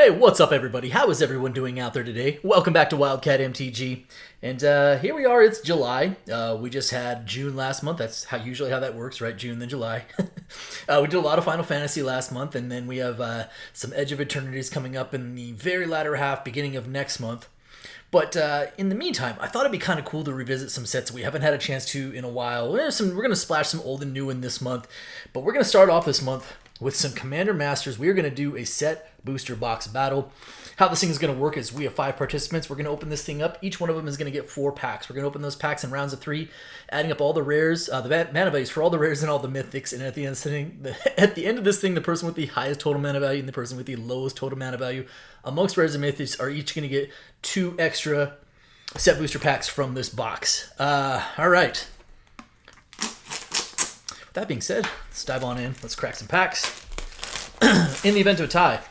Hey, what's up everybody? How is everyone doing out there today? Welcome back to Wildcat MTG. And here we are, it's July. We just had June last month. That's usually how that works, right? June then July. We did a lot of Final Fantasy last month, and then we have some Edge of Eternities coming up in the very latter half, beginning of next month. But in the meantime, I thought it'd be kind of cool to revisit some sets we haven't had a chance to in a while. We're going to splash some old and new in this month, but we're going to start off this month with some Commander Masters. We're going to do a set booster box battle. How this thing is going to work is we have 5 participants. We're going to open this thing up. Each one of them is going to get 4 packs. We're going to open those packs in rounds of 3, adding up all the rares, the mana values for all the rares and all the mythics. And at the end of this thing, the person with the highest total mana value and the person with the lowest total mana value amongst rares and mythics are each going to get 2 extra set booster packs from this box. All right. With that being said, let's dive on in. Let's crack some packs. In the event of a tie,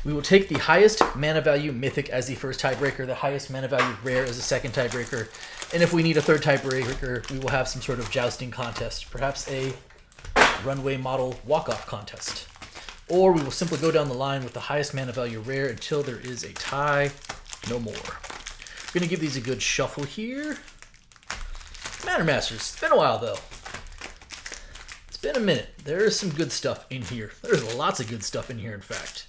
we will take the highest mana value mythic as the first tiebreaker, the highest mana value rare as the second tiebreaker, and if we need a third tiebreaker, we will have some sort of jousting contest, perhaps a runway model walk-off contest. Or we will simply go down the line with the highest mana value rare until there is a tie, no more. We're going to give these a good shuffle here. Commander Masters, it's been a while though. It's been a minute. There's some good stuff in here. There's lots of good stuff in here, in fact.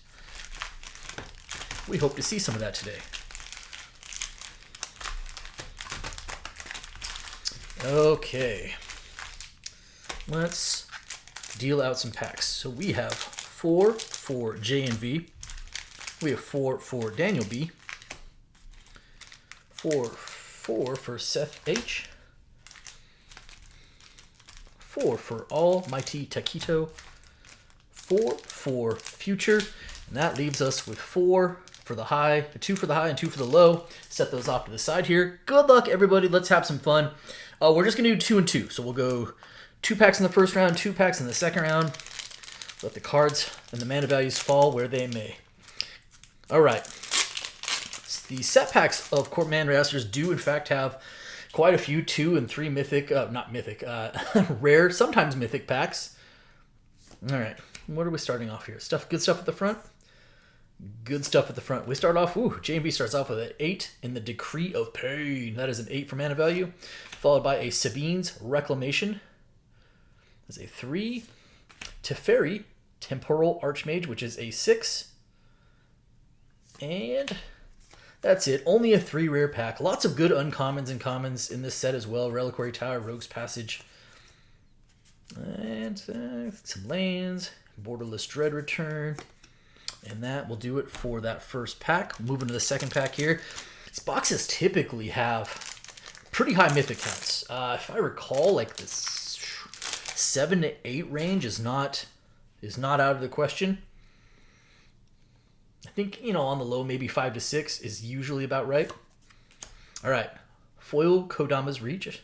We hope to see some of that today. Okay. Let's deal out some packs. So we have 4 for J and V. We have 4 for Daniel B. 4 for Seth H. 4 for Almighty Taquito. 4 for Future. And that leaves us with 4 for the high, 2 for the high, and 2 for the low. Set those off to the side here. Good luck, everybody. Let's have some fun. We're just going to do 2 and 2. So we'll go 2 packs in the first round, 2 packs in the second round. Let the cards and the mana values fall where they may. All right. The set packs of Commander Masters do, in fact, have quite a few 2 and 3 mythic, not mythic, rare, sometimes mythic packs. All right. What are we starting off here? Good stuff at the front? Good stuff at the front. We start off, J&B starts off with an 8 in the Decree of Pain. That is an 8 for mana value. Followed by a Sabine's Reclamation. That's a 3. Teferi, Temporal Archmage, which is a 6. And that's it. Only a 3 rare pack. Lots of good uncommons and commons in this set as well. Reliquary Tower, Rogue's Passage. And some lands. Borderless Dread Return. And that will do it for that first pack. Moving to the second pack here. These boxes typically have pretty high mythic counts. If I recall, like this 7 to 8 range is not out of the question. I think, on the low, maybe 5 to 6 is usually about right. All right. Foil Kodama's Reach.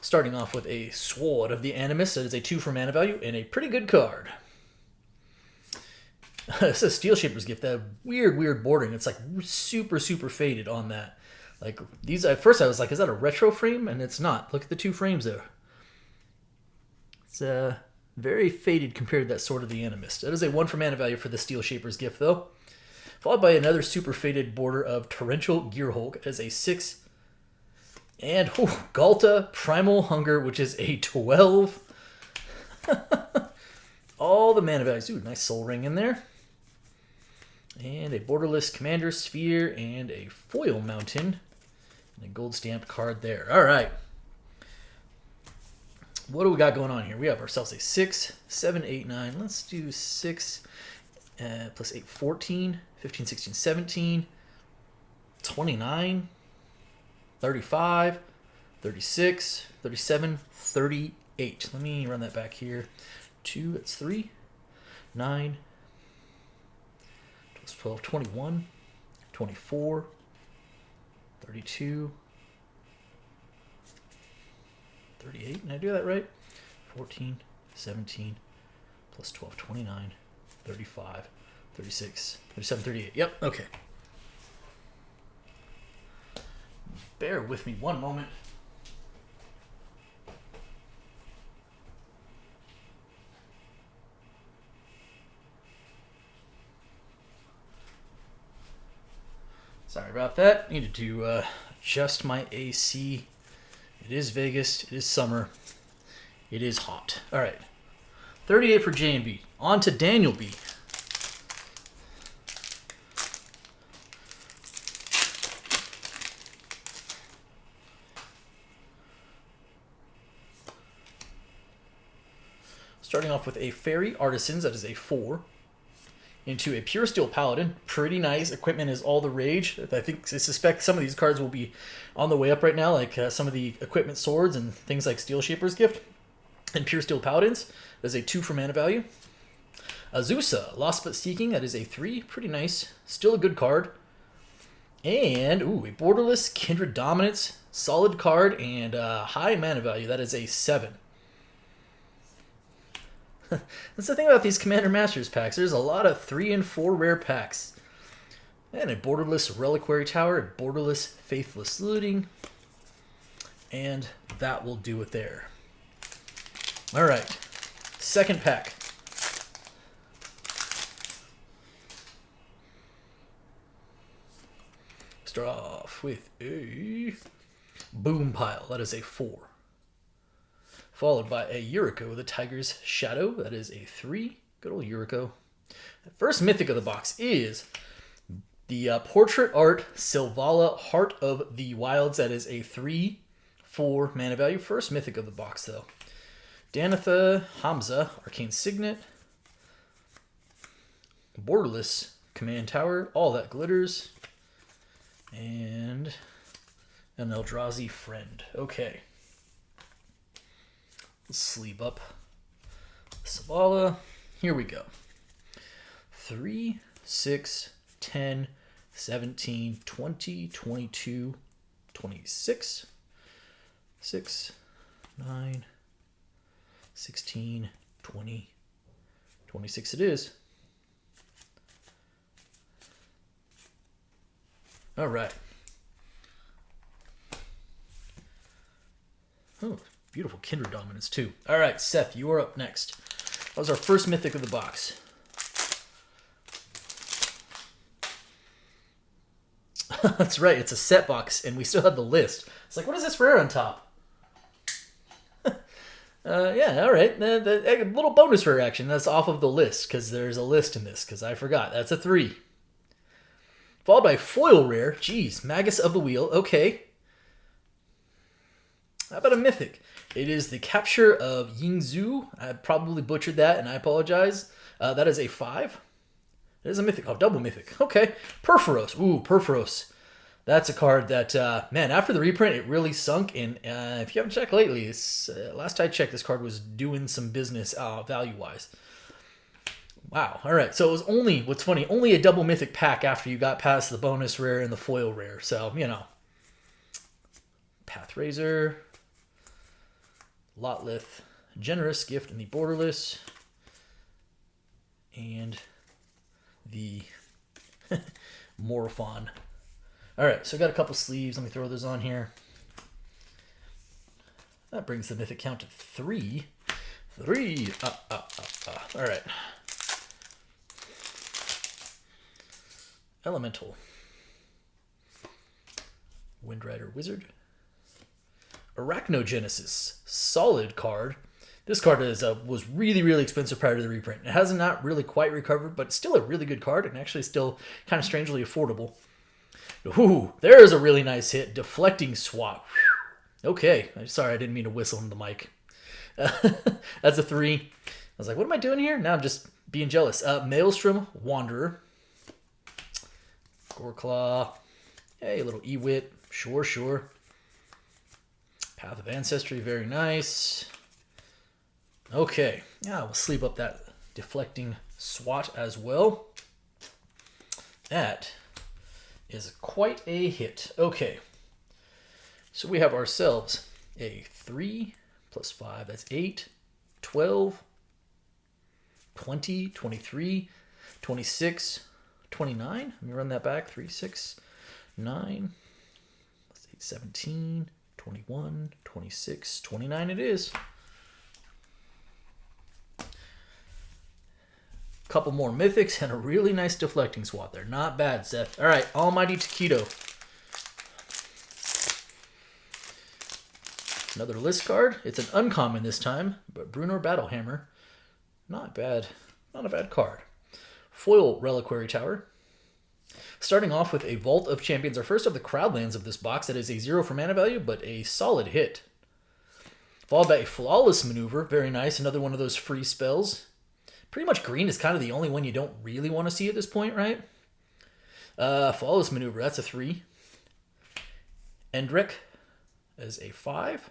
Starting off with a Sword of the Animus. That is a 2 for mana value and a pretty good card. It's a Steel Shaper's Gift. That weird bordering. It's like super faded on that. Like these, at first I was like, is that a retro frame? And it's not. Look at the 2 frames there. It's very faded compared to that Sword of the Animist. That is a 1 for mana value for the Steel Shaper's Gift though. Followed by another super faded border of Torrential Gearhulk as a 6. And Galta Primal Hunger, which is a 12. All the mana values. Ooh, nice Soul Ring in there. And a Borderless Commander Sphere and a Foil Mountain. And a gold stamped card there. All right. What do we got going on here? We have ourselves a 6, 7, 8, 9. Let's do 6 plus 8, 14, 15, 16, 17, 29, 35, 36, 37, 38. Let me run that back here. 2, that's 3, 9, 12, 21, 24, 32, 38. Did I do that right? 14, 17, plus 12, 29, 35, 36, 37, 38. Yep, okay. Bear with me one moment. about that. Needed to adjust my AC. It is Vegas. It is summer. It is hot. All right. 38 for J and B. On to Daniel B. Starting off with a Fairy Artisans, that is a 4. Into a Pure Steel Paladin. Pretty nice. Equipment is all the rage. I suspect some of these cards will be on the way up right now, like some of the equipment swords and things like Steel Shaper's Gift. And Pure Steel Paladins, that is a 2 for mana value. Azusa, Lost But Seeking, that is a 3. Pretty nice. Still a good card. And, a Borderless Kindred Dominance. Solid card and high mana value. That is a 7. That's the thing about these Commander Masters packs. There's a lot of 3 and 4 rare packs. And a Borderless Reliquary Tower, a Borderless Faithless Looting. And that will do it there. Alright, second pack. Start off with a Boom Pile, that is a 4. Followed by a Yuriko, the Tiger's Shadow, that is a 3. Good old Yuriko. The first mythic of the box is the Portrait Art Selvala Heart of the Wilds, that is a 3/4 mana value. First mythic of the box, though. Danitha Hamza, Arcane Signet. Borderless Command Tower, All That Glitters. And an Eldrazi Friend. Okay. Let's sleeve up Selvala. Here we go. 3, 6, 10, 17, 20, 22, 26, 6, 9, 16, 20, 26 it is. All right. Oh, beautiful Kindred Dominance too. All right, Seth, you are up next. That was our first mythic of the box. That's right, it's a set box, and we still have the list. It's like, what is this rare on top? Yeah, all right. The little bonus rare action. That's off of the list, because there's a list in this, because I forgot. That's a 3. Followed by foil rare. Jeez, Magus of the Wheel. Okay. How about a mythic? It is the Capture of Yingzhu. I probably butchered that, and I apologize. That is a 5. It is a mythic. Oh, double mythic. Okay. Perforos. Ooh, Perforos. That's a card that, man, after the reprint, it really sunk. And if you haven't checked lately, last I checked, this card was doing some business value-wise. Wow. All right. So it was only, what's funny, only a double mythic pack after you got past the bonus rare and the foil rare. So, you know. Pathrazor. Lotlith. Generous Gift in the Borderless. And the Morphon. All right, so I got a couple sleeves. Let me throw those on here. That brings the mythic count to 3. 3. All right. Elemental. Windrider Wizard. Arachnogenesis. Solid card. This card was really, really expensive prior to the reprint. It has not really quite recovered, but still a really good card and actually still kind of strangely affordable. Ooh, there's a really nice hit. Deflecting Swap. Okay. Sorry, I didn't mean to whistle in the mic. That's a 3. I was like, what am I doing here? Now I'm just being jealous. Maelstrom Wanderer. Goreclaw. Hey, a little Ewit. Sure. Path of Ancestry. Very nice. Okay. Yeah, we'll sleeve up that Deflecting Swat as well. That is quite a hit. Okay. So we have ourselves a 3 plus 5. That's 8, 12, 20, 23, 26, 29. Let me run that back. 3, 6, 9, 8, 17, 21, 26, 29 it is. Couple more mythics and a really nice deflecting swap there. Not bad, Seth. All right, Almighty Taquito. Another list card. It's an uncommon this time, but Bruno Battlehammer. Not bad. Not a bad card. Foil Reliquary Tower. Starting off with a Vault of Champions, our first of the Crowdlands of this box. That is a 0 for mana value, but a solid hit. Followed by a Flawless Maneuver. Very nice. Another one of those free spells. Pretty much green is kind of the only one you don't really want to see at this point, right? Flawless Maneuver, that's a 3. Endrick as a 5.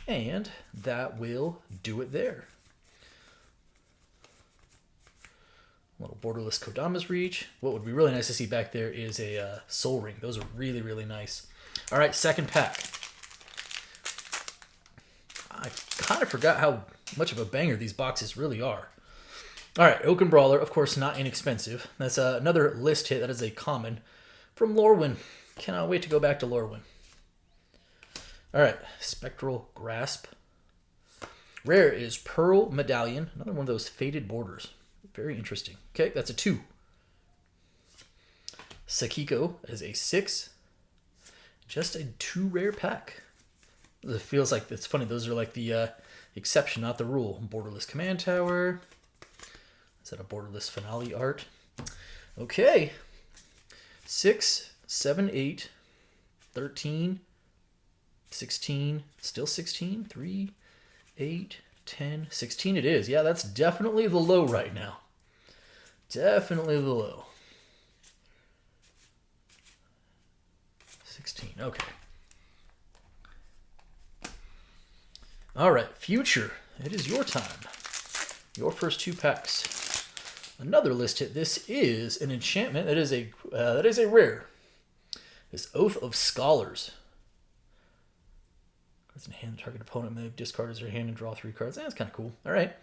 And that will do it there. A little Borderless Kodama's Reach. What would be really nice to see back there is a Soul Ring. Those are really, really nice. All right, second pack. I kind of forgot how much of a banger these boxes really are. All right, Oaken Brawler, of course, not inexpensive. That's another list hit. That is a common from Lorwyn. Cannot wait to go back to Lorwyn. All right, Spectral Grasp. Rare is Pearl Medallion. Another one of those faded borders. Very interesting. Okay, that's a 2. Sakiko is a 6. Just a 2 rare pack. It feels like, it's funny, those are like the exception, not the rule. Borderless Command Tower. Is that a Borderless Finale art? Okay. 6, 7, 8, 13, 16, still 16, 3, 8, 10, 16 it is. Yeah, that's definitely the low right now. Definitely the low. 16, okay. All right, Future, it is your time. Your first 2 packs. Another list hit. This is an enchantment. That is a rare. This Oath of Scholars. Cards in hand. Target opponent may discard as their hand and draw 3 cards. That's kind of cool. All right.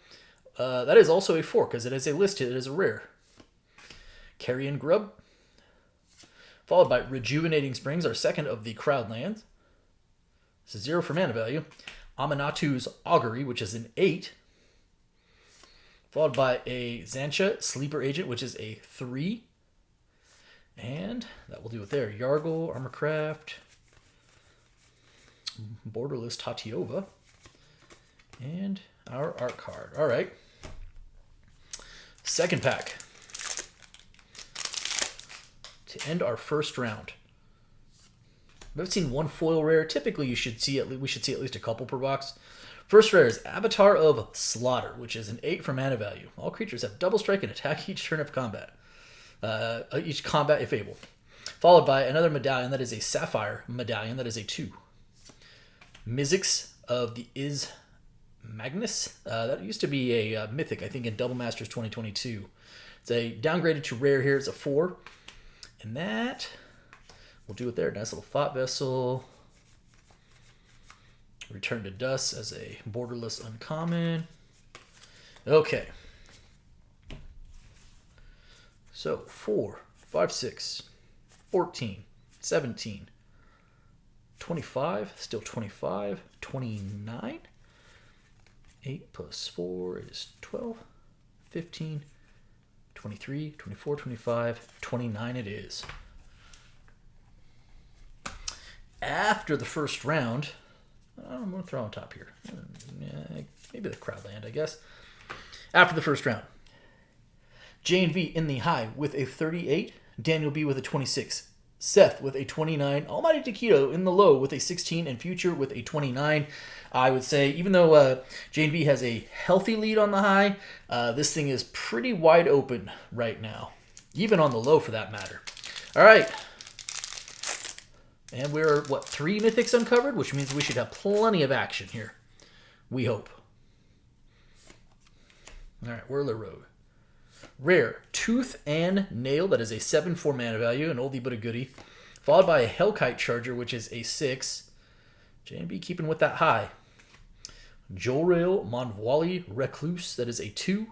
That is also a 4 because it is a list hit. It is a rare. Carrion Grub. Followed by Rejuvenating Springs, our second of the Crowdlands. This is 0 for mana value. Aminatu's Augury, which is an 8. Followed by a Xancha Sleeper Agent, which is a 3. And that will do it there. Yargle, Armorcraft, Borderless Tatiova, and our art card. All right. Second pack. To end our first round. I've seen 1 foil rare. Typically, we should see at least a couple per box. First rare is Avatar of Slaughter, which is an 8 for mana value. All creatures have double strike and attack each turn of combat. Each combat if able. Followed by another medallion that is a Sapphire medallion that is a 2. Mizzix of the Is Magnus. That used to be a mythic, I think, in Double Masters 2022. It's a downgraded to rare here. It's a 4. And that will do it there. Nice little thought vessel. Return to Dust as a borderless uncommon. Okay. So 4, 5, 6, 14, 17, 25, still 25, 29. 8 plus 4 is 12, 15, 23, 24, 25, 29 it is. After the first round, I'm going to throw on top here. Maybe the Crowdland, I guess. After the first round, J&V in the high with a 38, Daniel B with a 26, Seth with a 29, Almighty Taquito in the low with a 16, and Future with a 29. I would say, even though J&V has a healthy lead on the high, this thing is pretty wide open right now, even on the low for that matter. All right. And we're, 3 mythics uncovered, which means we should have plenty of action here. We hope. All right, Whirler Rogue. Rare, Tooth and Nail. That is a 7 for mana value, an oldie but a goodie. Followed by a Hellkite Charger, which is a 6. J&B keeping with that high. Jolrail Monwali Recluse. That is a 2.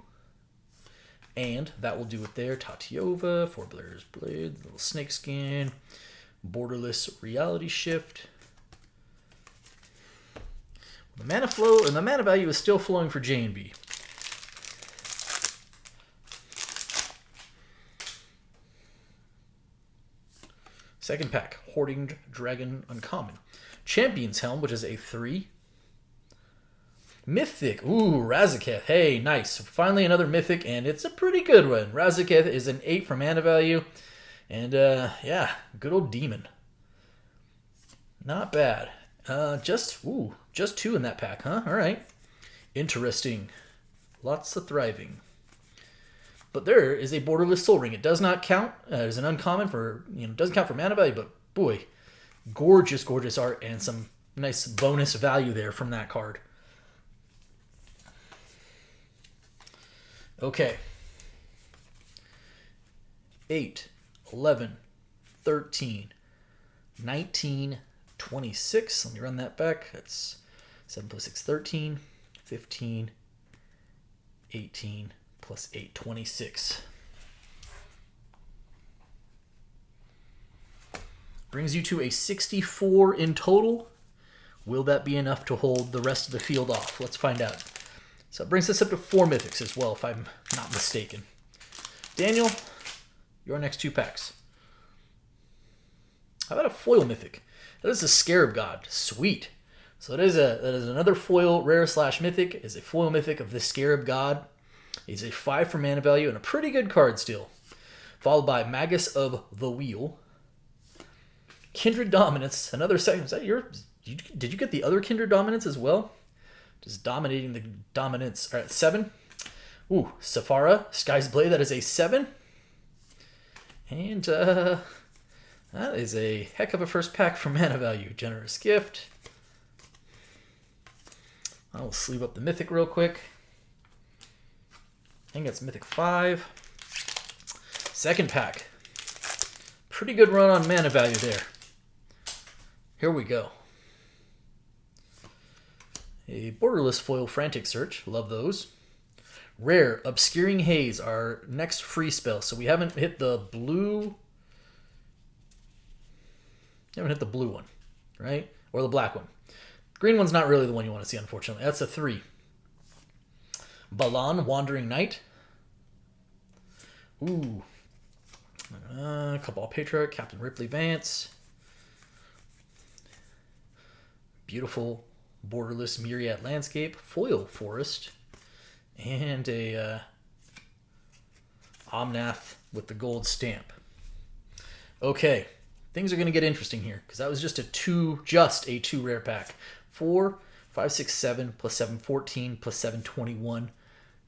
And that will do it there. Tatiova, 4 Blair's Blade, little Snakeskin. Borderless Reality Shift. The mana flow and the mana value is still flowing for J&B. Second pack, Hoarding Dragon Uncommon. Champion's Helm, which is a 3. Mythic, ooh, Razaketh. Hey, nice. Finally another Mythic, and it's a pretty good one. Razaketh is an 8 for mana value, and yeah, good old demon. Not bad. Just 2 in that pack, huh? All right. Interesting. Lots of thriving. But there is a borderless Soul Ring. It does not count as an uncommon for, doesn't count for mana value, but boy, gorgeous, gorgeous art and some nice bonus value there from that card. Okay. 8, 11, 13, 19, 26. Let me run that back. That's 7 plus 6, 13, 15, 18, plus 8, 26. Brings you to a 64 in total. Will that be enough to hold the rest of the field off? Let's find out. So it brings us up to 4 mythics as well, if I'm not mistaken. Daniel, your next 2 packs. How about a foil mythic? That is the Scarab God. Sweet. So that is another foil rare / mythic. Is a foil mythic of the Scarab God. He's a 5 for mana value and a pretty good card still. Followed by Magus of the Wheel. Kindred Dominance. Another second. Is that your? Did you get the other Kindred Dominance as well? Just dominating the dominance. All right, 7. Ooh, Safara, Sky's Blade. That is a 7. And that is a heck of a first pack for mana value. Generous Gift. I'll sleeve up the Mythic real quick. I think that's Mythic 5. Second pack. Pretty good run on mana value there. Here we go. A borderless foil Frantic Search. Love those. Rare Obscuring Haze, our next free spell. So we haven't hit the blue. Haven't hit the blue one, right? Or the black one. Green one's not really the one you want to see, unfortunately. That's a 3. Balan, Wandering Knight. Ooh. Cabal Patriarch, Captain Ripley Vance. Beautiful borderless Myriad Landscape, Foil Forest, and a Omnath with the gold stamp. Okay, things are going to get interesting here because that was just a 2 rare pack. 4, 5, 6, 7 plus 7, 14 plus 7, 21,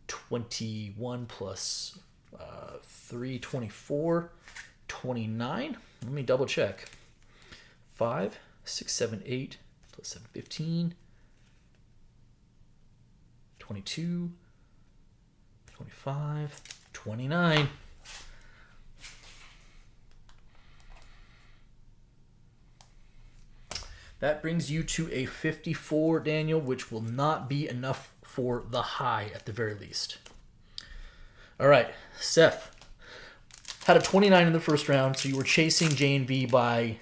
21 plus 3, 24, 29. Let me double check. 5, 6, 7, 8 plus 7, 15. 22, 25, 29. That brings you to a 54, Daniel, which will not be enough for the high at the very least. All right, Seth had a 29 in the first round, so you were chasing J&V by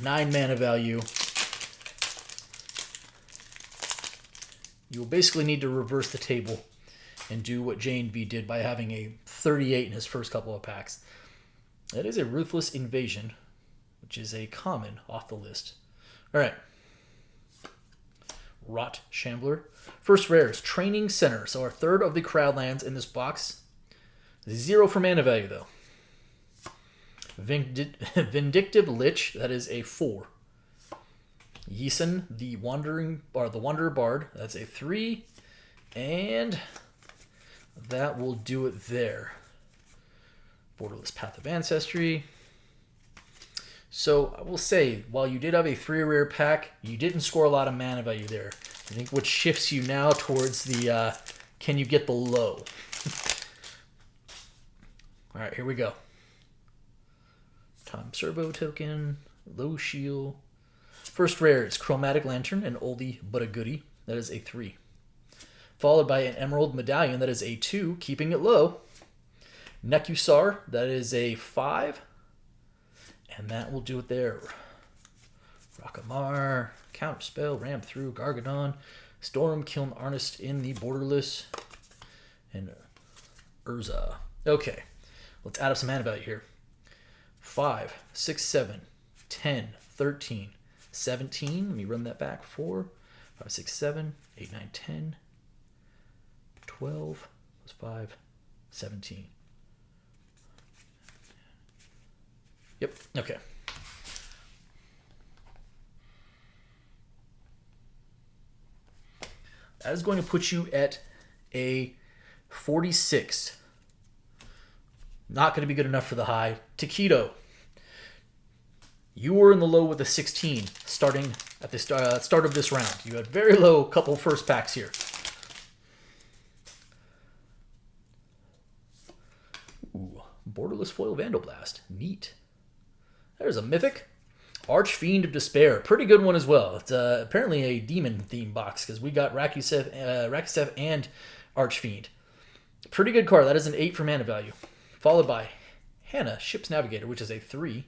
9 mana value. You will basically need to reverse the table and do what J&V did by having a 38 in his first couple of packs. That is a Ruthless Invasion, which is a common off the list. All right. Rot Shambler. First rare is Training Center. So our third of the crowd lands in this box. 0 for mana value, though. Vindictive Lich. That is a 4. Yisen, the Wanderer Bard. That's a 3. And that will do it there. Borderless Path of Ancestry. So I will say, while you did have a 3 rare pack, you didn't score a lot of mana value there. I think what shifts you now towards the can you get the low? All right, here we go. Time Servo Token, Low Shield. First rare is Chromatic Lantern, an oldie but a goodie. That is a 3. Followed by an Emerald Medallion, that is a 2, keeping it low. Nekusar, that is a 5. And that will do it there. Rakamar, Counterspell, Ram Through, Gargadon, Storm, Kiln Arnest in the Borderless, and Urza. Okay, let's add up some mana value here. 5, 6, 7, 10, 13, 17. Let me run that back. 4, 5, 6, 7, 8, 9, 10, 12, plus 5, 17. Yep, okay. That is going to put you at a 46. Not going to be good enough for the high. Taquito, you were in the low with a 16 starting at the start of this round. You had very low couple first packs here. Ooh, Borderless Foil Vandalblast. Neat. There's a Mythic. Archfiend of Despair. Pretty good one as well. It's apparently a demon theme box because we got Rakusev and Archfiend. Pretty good card. That is an 8 for mana value. Followed by Hannah, Ship's Navigator, which is a 3.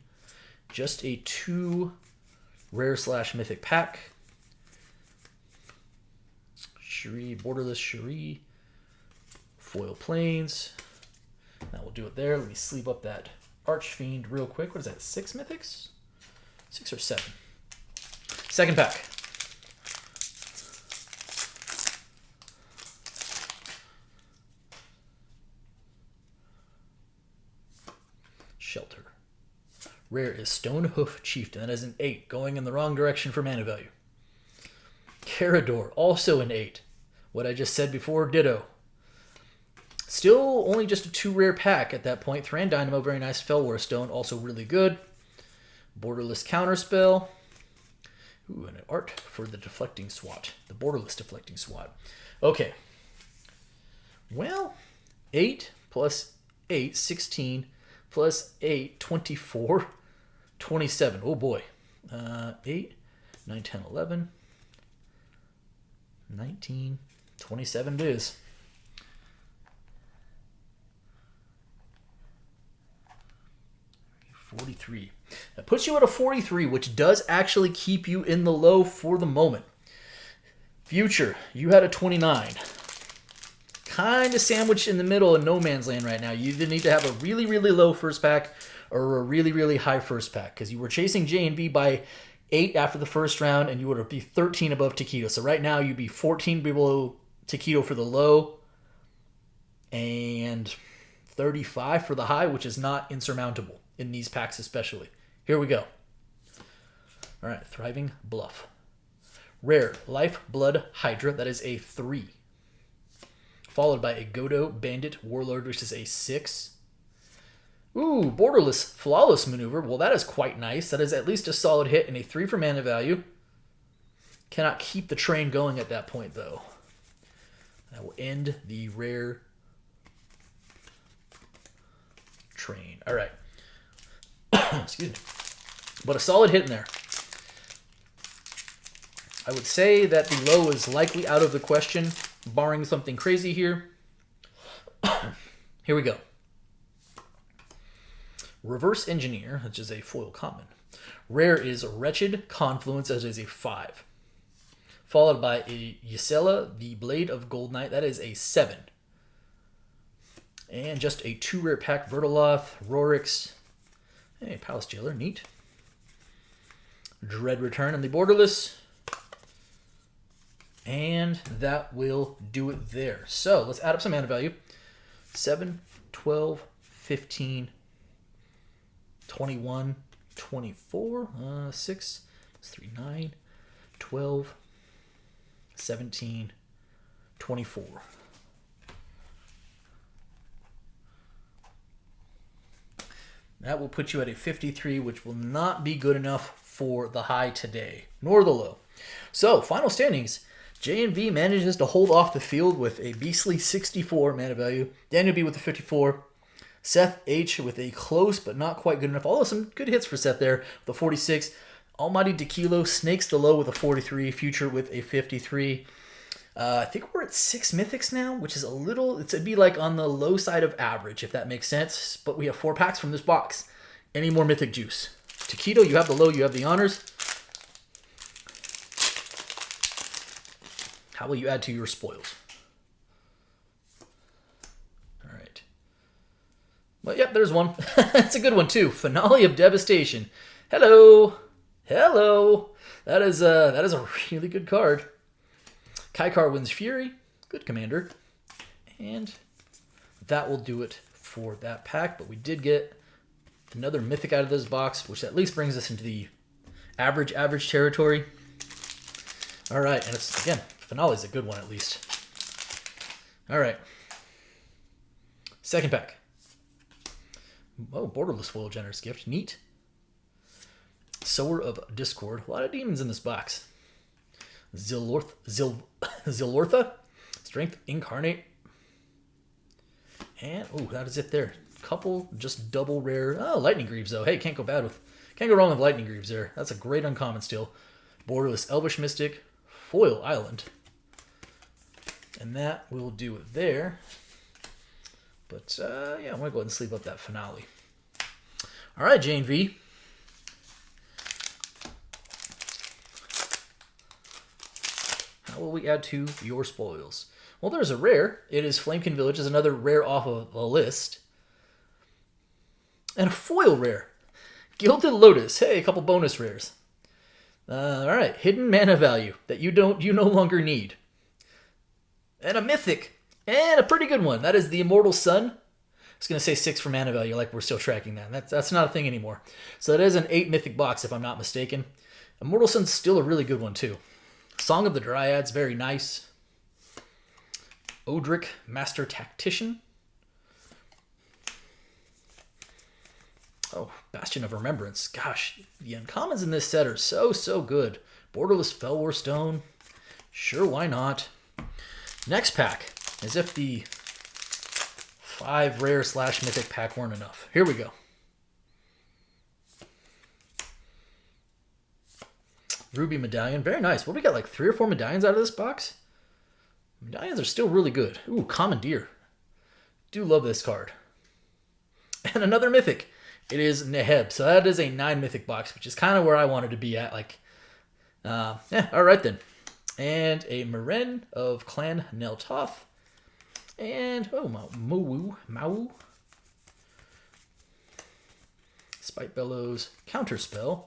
Just a 2 rare/mythic pack. Shuri, Borderless Shuri. Foil Plains. That will do it there. Let me sleeve up that Archfiend real quick. What is that, 6 mythics? 6 or 7. Second pack. Shelter. Rare is Stonehoof Chieftain. That is an 8, going in the wrong direction for mana value. Carador, also an 8. What I just said before, ditto. Still only just a 2 rare pack at that point. Thran Dynamo, very nice. Fellwar Stone, also really good. Borderless Counterspell. Ooh, and an art for the Deflecting Swat. The Borderless Deflecting Swat. Okay. Well, 8 plus 8, 16, plus 8, 24, 27. Oh boy. 8, 9, 10, 11, 19, 27 it is. $43. That puts you at a 43, which does actually keep you in the low for the moment. Future, you had a 29. Kind of sandwiched in the middle of no man's land right now. You either need to have a really, really low first pack or a really, really high first pack because you were chasing J&V by 8 after the first round and you would be 13 above Taquito. So right now you'd be 14 below Taquito for the low and 35 for the high, which is not insurmountable in these packs especially. Here we go. All right, Thriving Bluff. Rare, Life Blood Hydra, that is a 3. Followed by a Godo Bandit Warlord, which is a 6. Ooh, Borderless Flawless Maneuver. Well, that is quite nice. That is at least a solid hit and a 3 for mana value. Cannot keep the train going at that point, though. That will end the rare train. All right. Excuse me. But a solid hit in there. I would say that the low is likely out of the question, barring something crazy here. Here we go. Reverse Engineer, which is a foil common. Rare is Wretched Confluence, that is a 5. Followed by a Ysela, the Blade of Gold Knight, that is a 7. And just a 2 rare pack, Vertoloth, Rorix. Hey, Palace Jailer, neat. Dread Return on the Borderless. And that will do it there. So let's add up some mana value. 7, 12, 15, 21, 24, 6, 3, 9, 12, 17, 24. That will put you at a 53, which will not be good enough for the high today, nor the low. So, final standings. J&V manages to hold off the field with a beastly 64 mana value. Daniel B with a 54. Seth H with a close but not quite good enough. Although some good hits for Seth there with a 46. Almighty Tequilo snakes the low with a 43. Future with a 53. I think we're at 6 mythics now, which is a little, it'd be like on the low side of average, if that makes sense. But we have 4 packs from this box. Any more mythic juice? Taquito, you have the low, you have the honors. How will you add to your spoils? All right. Well, yep, there's one. It's a good one too. Finale of Devastation. Hello. Hello. That is a really good card. Kaikar wins Fury. Good commander. And that will do it for that pack. But we did get another mythic out of this box, which at least brings us into the average territory. All right, and it's, again, Finale's a good one at least. All right. Second pack. Oh, Borderless Foil Generous Gift. Neat. Sower of Discord. A lot of demons in this box. Zilortha. Strength Incarnate. And, oh, that is it there. Couple just double rare. Oh, Lightning Greaves, though. Hey, can't go wrong with Lightning Greaves there. That's a great uncommon still. Borderless Elvish Mystic. Foil Island. And that will do it there. But, yeah, I'm going to go ahead and sleeve up that Finale. All right, Jane V. How will we add to your spoils? Well, there's a rare. It is Flamekin Village. Is another rare off of the list. And a foil rare. Gilded Lotus. Hey, a couple bonus rares. All right, hidden mana value that you no longer need. And a mythic. And a pretty good one. That is the Immortal Sun. I was going to say 6 for mana value, like we're still tracking that. That's not a thing anymore. So that is an 8 mythic box, if I'm not mistaken. Immortal Sun's still a really good one, too. Song of the Dryads, very nice. Odric, Master Tactician. Oh, Bastion of Remembrance. Gosh, the uncommons in this set are so good. Borderless Felwar Stone. Sure, why not? Next pack. As if the 5 rare / mythic pack weren't enough. Here we go. Ruby Medallion. Very nice. What do we got, like 3 or 4 medallions out of this box? Medallions are still really good. Ooh, Commandeer. Do love this card. And another mythic. It is Neheb. So that is a 9 mythic box, which is kind of where I wanted to be at. Like, yeah, all right then. And a Maren of Clan Neltoth. And, oh, Mau. Spite Bellows, Counterspell.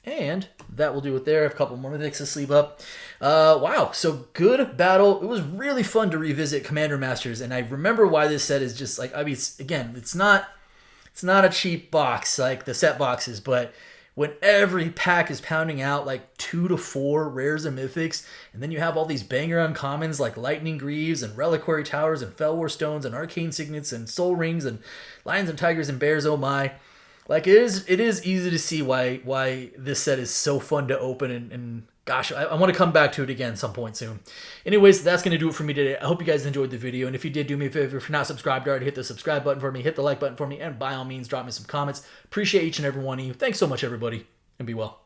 And that will do it there. I have a couple more mythics to sleeve up. Wow, so good battle. It was really fun to revisit Commander Masters, and I remember why this set is just like, I mean, again, it's not a cheap box like the set boxes, but when every pack is pounding out like 2 to 4 rares and mythics, and then you have all these banger uncommons like Lightning Greaves and Reliquary Towers and Felwar Stones and Arcane Signets and Soul Rings and Lions and Tigers and Bears, oh my. Like, it is easy to see why this set is so fun to open, and gosh, I want to come back to it again some point soon. Anyways, that's going to do it for me today. I hope you guys enjoyed the video, and if you did, do me a favor. If you're not subscribed already, hit the subscribe button for me, hit the like button for me, and by all means, drop me some comments. Appreciate each and every one of you. Thanks so much, everybody, and be well.